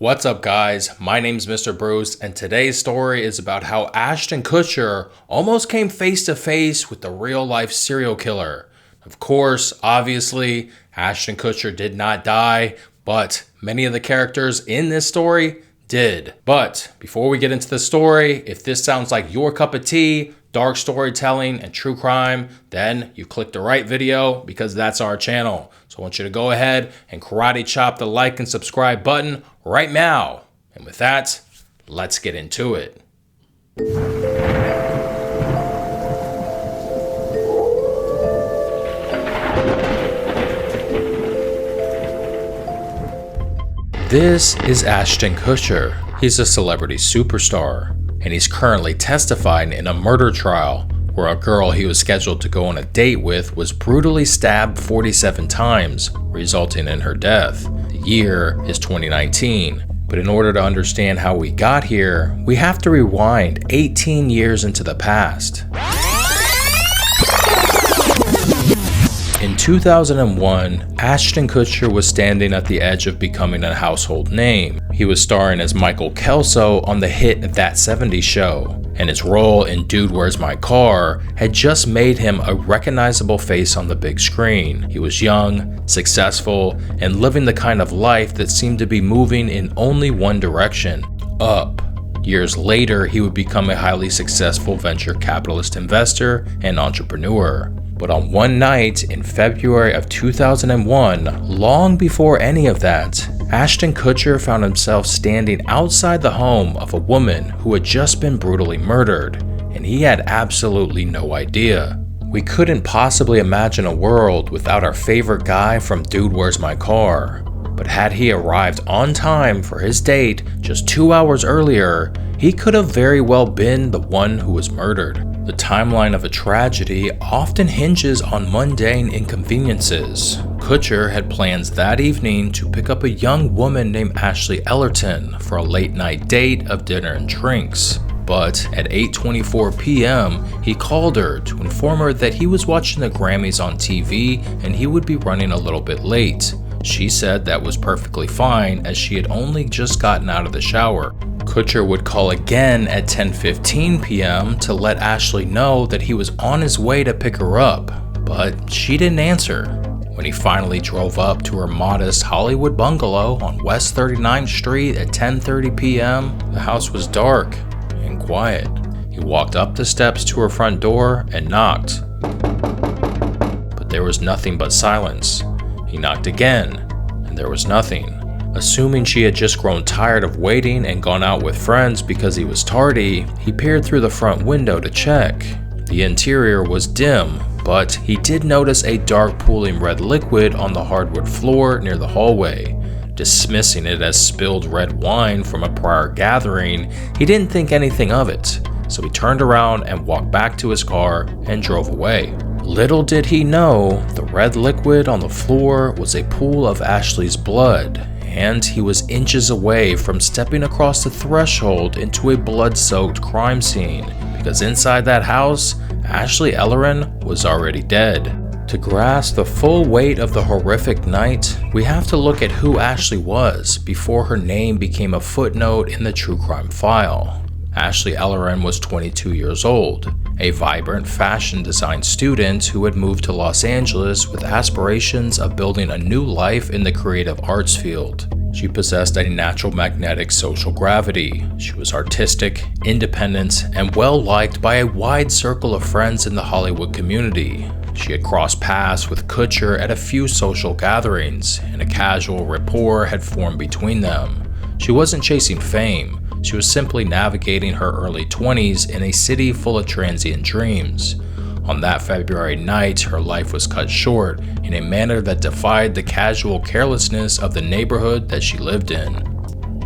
What's up, guys? My name's Mr. Bruce, and today's story is about how Ashton Kutcher almost came face to face with the real-life serial killer. Of course, obviously, Ashton Kutcher did not die, but many of the characters in this story did. But before we get into the story, if this sounds like your cup of tea, dark storytelling, and true crime, then you clicked the right video because that's our channel. So I want you to go ahead and karate chop the like and subscribe button right now. And with that, let's get into it. This is Ashton Kutcher. He's a celebrity superstar, and he's currently testifying in a murder trial where a girl he was scheduled to go on a date with was brutally stabbed 47 times, resulting in her death. The year is 2019, but in order to understand how we got here, we have to rewind 18 years into the past. In 2001, Ashton Kutcher was standing at the edge of becoming a household name. He was starring as Michael Gargiulo on the hit That 70s Show, and his role in Dude, Where's My Car had just made him a recognizable face on the big screen. He was young, successful, and living the kind of life that seemed to be moving in only one direction: up. Years later, he would become a highly successful venture capitalist investor and entrepreneur. But on one night in February of 2001, long before any of that, Ashton Kutcher found himself standing outside the home of a woman who had just been brutally murdered, and he had absolutely no idea. We couldn't possibly imagine a world without our favorite guy from Dude, Where's My Car? But had he arrived on time for his date just 2 hours earlier, he could have very well been the one who was murdered. The timeline of a tragedy often hinges on mundane inconveniences. Kutcher had plans that evening to pick up a young woman named Ashley Ellerin for a late-night date of dinner and drinks. But at 8:24 p.m., he called her to inform her that he was watching the Grammys on TV and he would be running a little bit late. She said that was perfectly fine as she had only just gotten out of the shower. Kutcher would call again at 10:15 p.m. to let Ashley know that he was on his way to pick her up, but she didn't answer. When he finally drove up to her modest Hollywood bungalow on West 39th Street at 10:30 p.m., the house was dark and quiet. He walked up the steps to her front door and knocked, but there was nothing but silence. He knocked again, and there was nothing. Assuming she had just grown tired of waiting and gone out with friends because he was tardy, he peered through the front window to check. The interior was dim, but he did notice a dark pooling red liquid on the hardwood floor near the hallway. Dismissing it as spilled red wine from a prior gathering, he didn't think anything of it, so he turned around and walked back to his car and drove away. Little did he know, the red liquid on the floor was a pool of Ashley's blood, and he was inches away from stepping across the threshold into a blood-soaked crime scene, because inside that house, Ashley Ellerin was already dead. To grasp the full weight of the horrific night, we have to look at who Ashley was before her name became a footnote in the true crime file. Ashley Ellerin was 22 years old, a vibrant fashion design student who had moved to Los Angeles with aspirations of building a new life in the creative arts field. She possessed a natural magnetic social gravity. She was artistic, independent, and well-liked by a wide circle of friends in the Hollywood community. She had crossed paths with Kutcher at a few social gatherings, and a casual rapport had formed between them. She wasn't chasing fame. She was simply navigating her early 20s in a city full of transient dreams. On that February night, her life was cut short in a manner that defied the casual carelessness of the neighborhood that she lived in.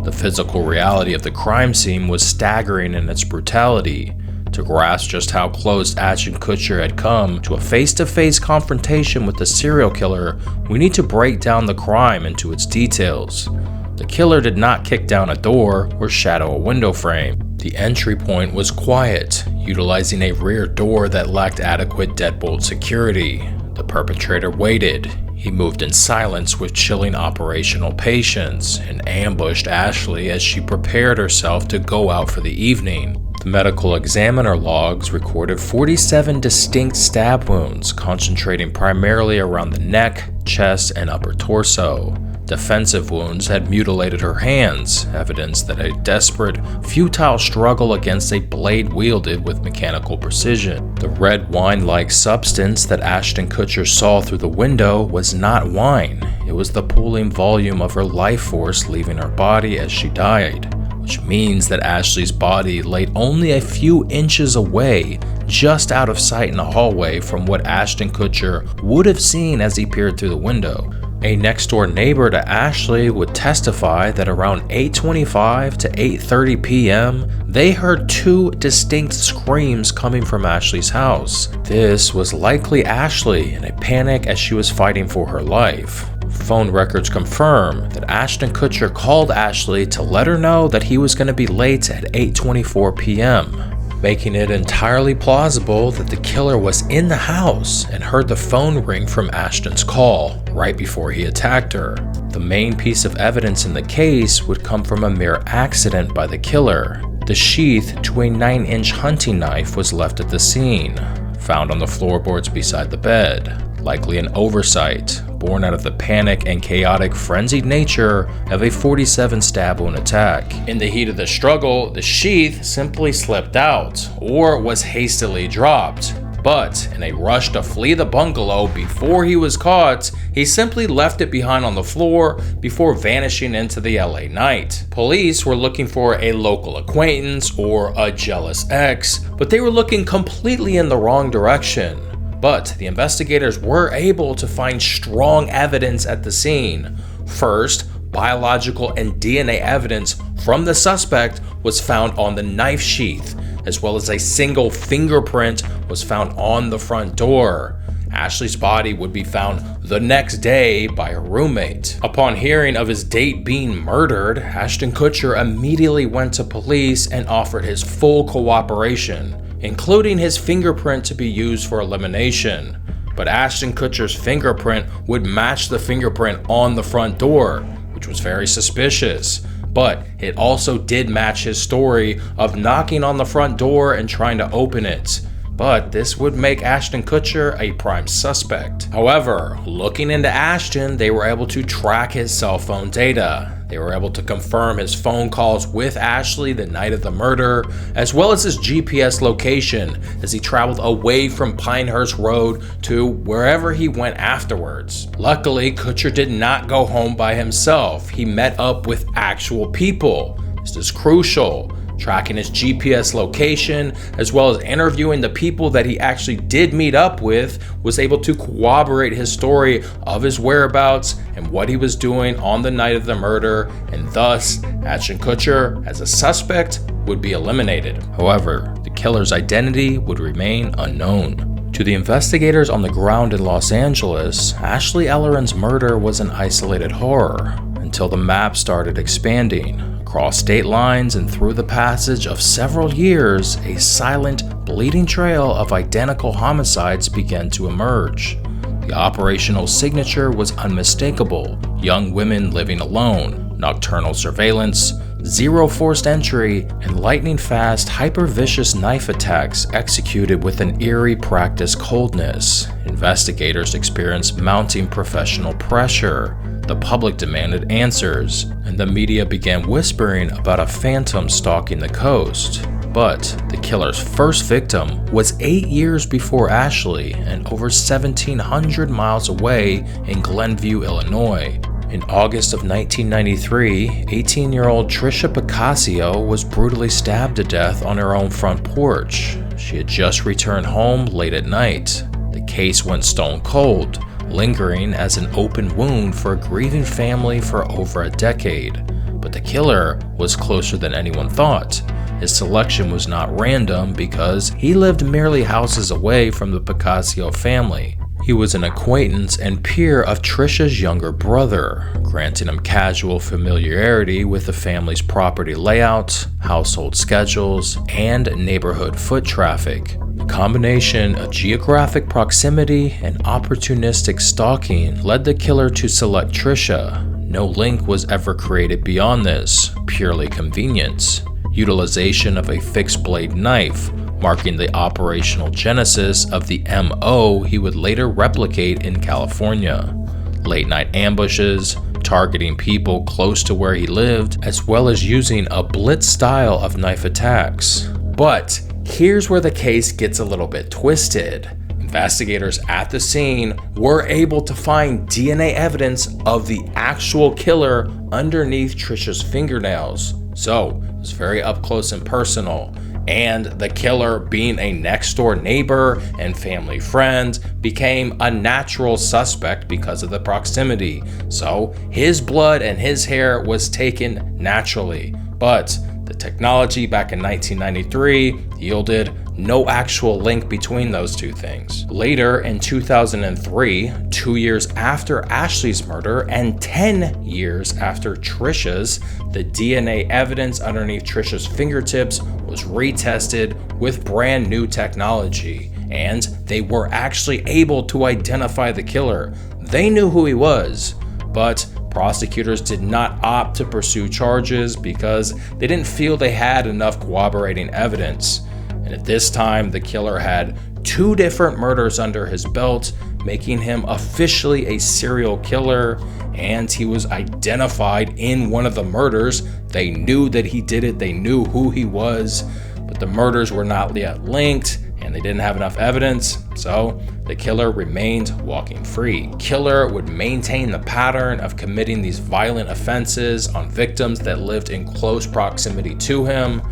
The physical reality of the crime scene was staggering in its brutality. To grasp just how close Ashton Kutcher had come to a face-to-face confrontation with the serial killer, we need to break down the crime into its details. The killer did not kick down a door or shadow a window frame. The entry point was quiet, utilizing a rear door that lacked adequate deadbolt security. The perpetrator waited. He moved in silence with chilling operational patience and ambushed Ashley as she prepared herself to go out for the evening. The medical examiner logs recorded 47 distinct stab wounds, concentrating primarily around the neck, chest, and upper torso. Defensive wounds had mutilated her hands, evidence that a desperate, futile struggle against a blade wielded with mechanical precision. The red wine-like substance that Ashton Kutcher saw through the window was not wine. It was the pooling volume of her life force leaving her body as she died, which means that Ashley's body laid only a few inches away, just out of sight in a hallway from what Ashton Kutcher would have seen as he peered through the window. A next-door neighbor to Ashley would testify that around 8:25 to 8:30 p.m., they heard two distinct screams coming from Ashley's house. This was likely Ashley in a panic as she was fighting for her life. Phone records confirm that Ashton Kutcher called Ashley to let her know that he was going to be late at 8:24 p.m., making it entirely plausible that the killer was in the house and heard the phone ring from Ashton's call right before he attacked her. The main piece of evidence in the case would come from a mere accident by the killer. The sheath to a 9-inch hunting knife was left at the scene, found on the floorboards beside the bed. Likely an oversight, born out of the panic and chaotic, frenzied nature of a 47 stab wound attack. In the heat of the struggle, the sheath simply slipped out, or was hastily dropped. But in a rush to flee the bungalow before he was caught, he simply left it behind on the floor before vanishing into the LA night. Police were looking for a local acquaintance or a jealous ex, but they were looking completely in the wrong direction. But the investigators were able to find strong evidence at the scene. First, biological and DNA evidence from the suspect was found on the knife sheath, as well as a single fingerprint was found on the front door. Ashley's body would be found the next day by her roommate. Upon hearing of his date being murdered, Ashton Kutcher immediately went to police and offered his full cooperation, including his fingerprint to be used for elimination. But Ashton Kutcher's fingerprint would match the fingerprint on the front door, which was very suspicious. But it also did match his story of knocking on the front door and trying to open it. But this would make Ashton Kutcher a prime suspect. However, looking into Ashton, they were able to track his cell phone data. They were able to confirm his phone calls with Ashley the night of the murder, as well as his GPS location as he traveled away from Pinehurst Road to wherever he went afterwards. Luckily, Kutcher did not go home by himself. He met up with actual people. This is crucial. Tracking his GPS location, as well as interviewing the people that he actually did meet up with, was able to corroborate his story of his whereabouts and what he was doing on the night of the murder, and thus, Ashton Kutcher, as a suspect, would be eliminated. However, the killer's identity would remain unknown. To the investigators on the ground in Los Angeles, Ashley Ellerin's murder was an isolated horror, until the map started expanding. Across state lines and through the passage of several years, a silent, bleeding trail of identical homicides began to emerge. The operational signature was unmistakable: young women living alone, nocturnal surveillance, zero forced entry, and lightning-fast, hyper-vicious knife attacks executed with an eerie practice coldness. Investigators experienced mounting professional pressure. The public demanded answers, and the media began whispering about a phantom stalking the coast. But the killer's first victim was 8 years before Ashley and over 1,700 miles away in Glenview, Illinois. In August of 1993, 18-year-old Trisha Picasio was brutally stabbed to death on her own front porch. She had just returned home late at night. The case went stone cold, lingering as an open wound for a grieving family for over a decade. But the killer was closer than anyone thought. His selection was not random because he lived merely houses away from the Picasio family. He was an acquaintance and peer of Trisha's younger brother, granting him casual familiarity with the family's property layout, household schedules, and neighborhood foot traffic. The combination of geographic proximity and opportunistic stalking led the killer to select Trisha. No link was ever created beyond this, purely convenience. Utilization of a fixed-blade knife, marking the operational genesis of the MO he would later replicate in California. Late-night ambushes, targeting people close to where he lived, as well as using a blitz style of knife attacks. But here's where the case gets a little bit twisted. Investigators at the scene were able to find DNA evidence of the actual killer underneath Trisha's fingernails. So it was very up close and personal. And the killer, being a next-door neighbor and family friend, became a natural suspect because of the proximity. So his blood and his hair was taken naturally. But the technology back in 1993 yielded no actual link between those two things. Later in 2003, 2 years after Ashley's murder and 10 years after Trisha's, the DNA evidence underneath Trisha's fingertips was retested with brand new technology, and they were actually able to identify the killer. They knew who he was, but prosecutors did not opt to pursue charges because they didn't feel they had enough corroborating evidence. And at this time, the killer had 2 different murders under his belt, making him officially a serial killer, and he was identified in one of the murders. They knew that he did it, they knew who he was, but the murders were not yet linked, and they didn't have enough evidence, so the killer remained walking free. Killer would maintain the pattern of committing these violent offenses on victims that lived in close proximity to him,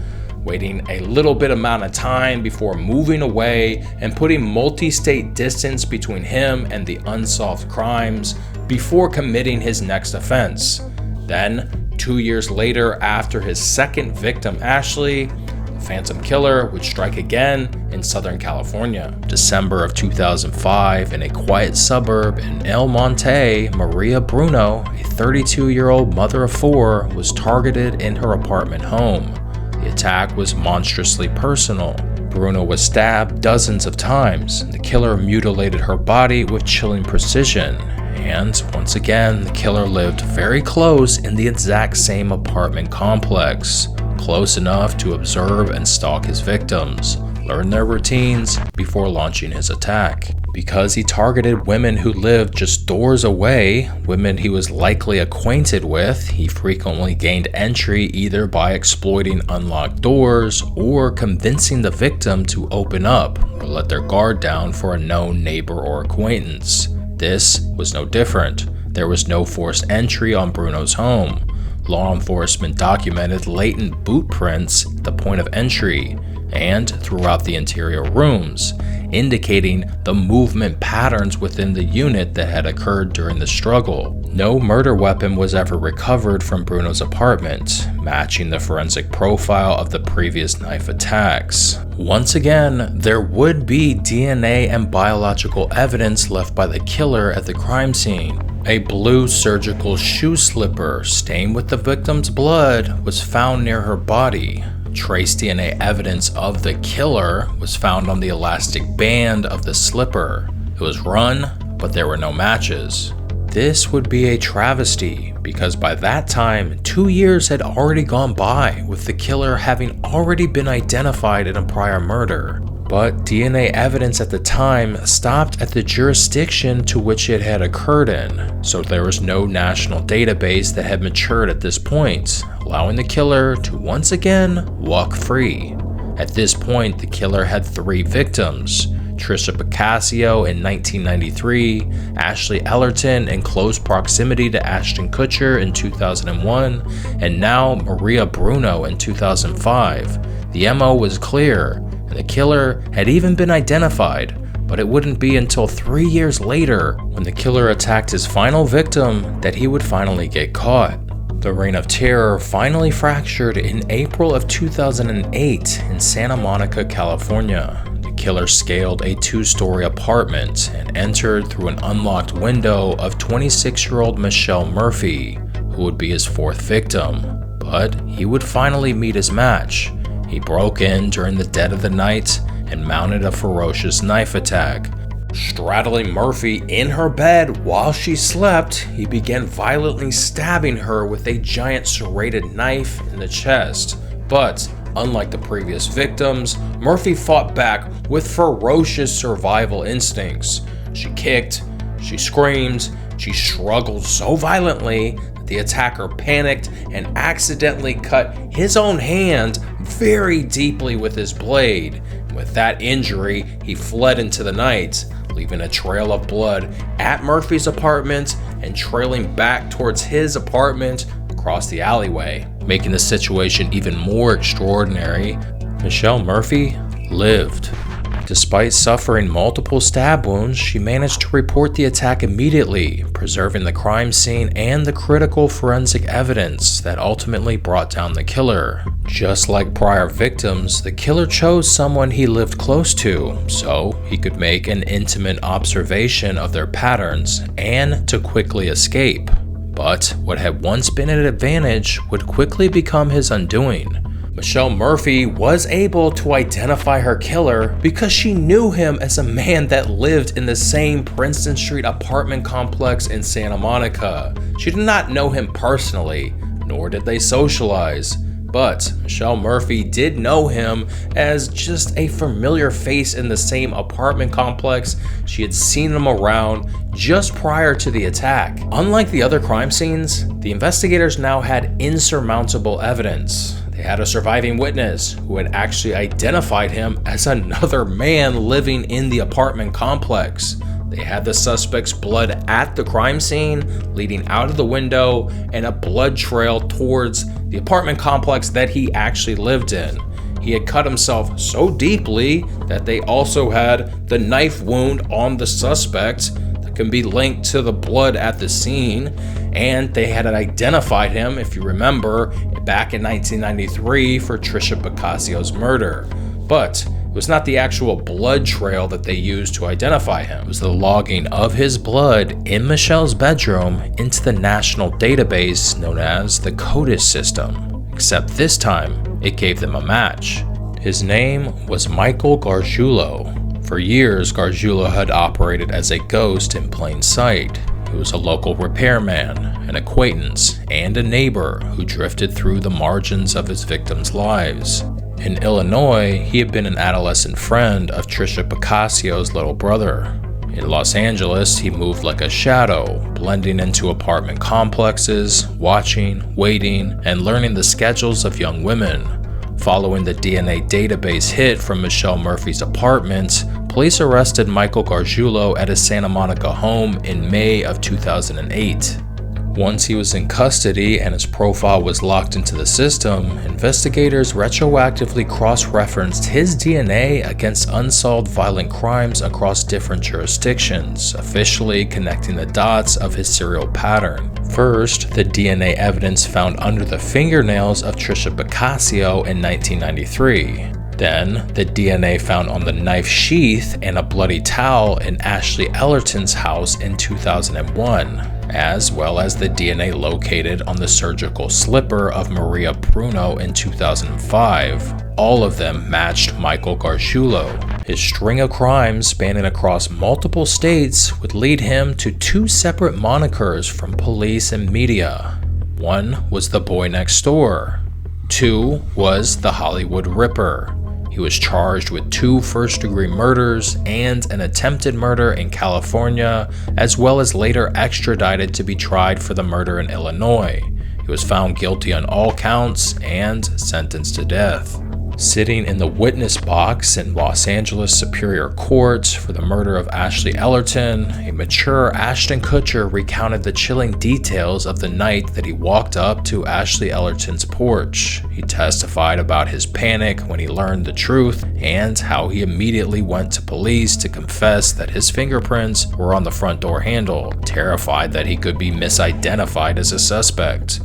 waiting a little bit amount of time before moving away and putting multi-state distance between him and the unsolved crimes before committing his next offense. Then, 2 years later, after his second victim, Ashley, the Phantom Killer would strike again in Southern California. December of 2005, in a quiet suburb in El Monte, Maria Bruno, a 32-year-old mother of 4, was targeted in her apartment home. The attack was monstrously personal. Bruno was stabbed dozens of times. The killer mutilated her body with chilling precision. And once again, the killer lived very close in the exact same apartment complex, close enough to observe and stalk his victims, learn their routines before launching his attack. Because he targeted women who lived just doors away, women he was likely acquainted with, he frequently gained entry either by exploiting unlocked doors or convincing the victim to open up or let their guard down for a known neighbor or acquaintance. This was no different. There was no forced entry on Bruno's home. Law enforcement documented latent boot prints at the point of entry and throughout the interior rooms, indicating the movement patterns within the unit that had occurred during the struggle. No murder weapon was ever recovered from Bruno's apartment, matching the forensic profile of the previous knife attacks. Once again, there would be DNA and biological evidence left by the killer at the crime scene. A blue surgical shoe slipper stained with the victim's blood was found near her body. Trace DNA evidence of the killer was found on the elastic band of the slipper. It was run, but there were no matches. This would be a travesty because by that time, 2 years had already gone by, with the killer having already been identified in a prior murder. But DNA evidence at the time stopped at the jurisdiction to which it had occurred in, so there was no national database that had matured at this point, allowing the killer to once again walk free. At this point, the killer had 3 victims: Trisha Pacasio in 1993, Ashley Ellerin in close proximity to Ashton Kutcher in 2001, and now Maria Bruno in 2005. The MO was clear, and the killer had even been identified, but it wouldn't be until 3 years later, when the killer attacked his final victim, that he would finally get caught. The reign of terror finally fractured in April of 2008 in Santa Monica, California. The killer scaled a 2-story apartment and entered through an unlocked window of 26-year-old Michelle Murphy, who would be his 4th victim. But he would finally meet his match. He broke in during the dead of the night and mounted a ferocious knife attack. Straddling Murphy in her bed while she slept, he began violently stabbing her with a giant serrated knife in the chest. But unlike the previous victims, Murphy fought back with ferocious survival instincts. She kicked, she screamed, she struggled so violently that the attacker panicked and accidentally cut his own hand very deeply with his blade. With that injury, he fled into the night, leaving a trail of blood at Murphy's apartment and trailing back towards his apartment across the alleyway. Making the situation even more extraordinary, Michelle Murphy lived. Despite suffering multiple stab wounds, she managed to report the attack immediately, preserving the crime scene and the critical forensic evidence that ultimately brought down the killer. Just like prior victims, the killer chose someone he lived close to, so he could make an intimate observation of their patterns and to quickly escape. But what had once been an advantage would quickly become his undoing. Michelle Murphy was able to identify her killer because she knew him as a man that lived in the same Princeton Street apartment complex in Santa Monica. She did not know him personally, nor did they socialize. But Michelle Murphy did know him as just a familiar face in the same apartment complex. She had seen him around just prior to the attack. Unlike the other crime scenes, the investigators now had insurmountable evidence. They had a surviving witness who had actually identified him as another man living in the apartment complex. They had the suspect's blood at the crime scene, leading out of the window, and a blood trail towards the apartment complex that he actually lived in. He had cut himself so deeply that they also had the knife wound on the suspect that can be linked to the blood at the scene, and they had identified him, if you remember, back in 1993 for Trisha Baccasio's murder. But it was not the actual blood trail that they used to identify him. It was the logging of his blood in Michelle's bedroom into the national database known as the CODIS system. Except this time, it gave them a match. His name was Michael Gargiulo. For years, Gargiulo had operated as a ghost in plain sight. He was a local repairman, an acquaintance, and a neighbor who drifted through the margins of his victims' lives. In Illinois, he had been an adolescent friend of Trisha Baccasio's little brother. In Los Angeles, he moved like a shadow, blending into apartment complexes, watching, waiting, and learning the schedules of young women. Following the DNA database hit from Michelle Murphy's apartment, police arrested Michael Gargiulo at his Santa Monica home in May of 2008. Once he was in custody and his profile was locked into the system, investigators retroactively cross-referenced his DNA against unsolved violent crimes across different jurisdictions, officially connecting the dots of his serial pattern. First, the DNA evidence found under the fingernails of Trisha Baccasio in 1993. Then, the DNA found on the knife sheath and a bloody towel in Ashley Ellerin's house in 2001, as well as the DNA located on the surgical slipper of Maria Pruno in 2005. All of them matched Michael Gargiulo. His string of crimes spanning across multiple states would lead him to 2 separate monikers from police and media. One was the boy next door. 2 was the Hollywood Ripper. He was charged with 2 first-degree murders and an attempted murder in California, as well as later extradited to be tried for the murder in Illinois. He was found guilty on all counts and sentenced to death. Sitting in the witness box in Los Angeles Superior Court for the murder of Ashley Ellerin, a mature Ashton Kutcher recounted the chilling details of the night that he walked up to Ashley Ellerin's porch. He testified about his panic when he learned the truth and how he immediately went to police to confess that his fingerprints were on the front door handle, terrified that he could be misidentified as a suspect.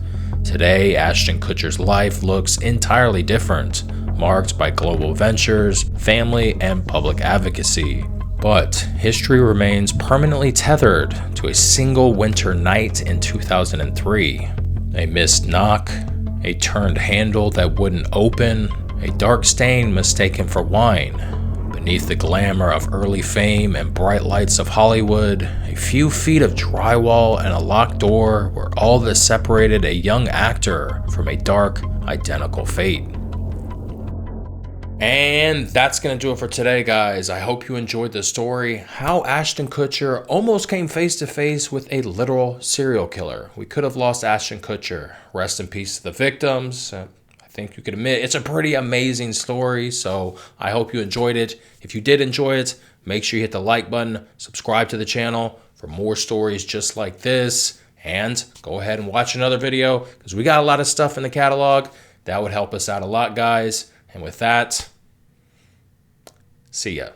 Today, Ashton Kutcher's life looks entirely different. marked by global ventures, family, and public advocacy. But history remains permanently tethered to a single winter night in 2003. A missed knock, a turned handle that wouldn't open, a dark stain mistaken for wine. Beneath the glamour of early fame and bright lights of Hollywood, a few feet of drywall and a locked door were all that separated a young actor from a dark, identical fate. And that's going to do it for today, guys. I hope you enjoyed the story, how Ashton Kutcher almost came face to face with a literal serial killer. We could have lost Ashton Kutcher. Rest in peace to the victims. I think you could admit it's a pretty amazing story, so I hope you enjoyed it. If you did enjoy it, make sure you hit the like button, subscribe to the channel for more stories just like this, and go ahead and watch another video because we got a lot of stuff in the catalog. That would help us out a lot, guys. And with that, see ya.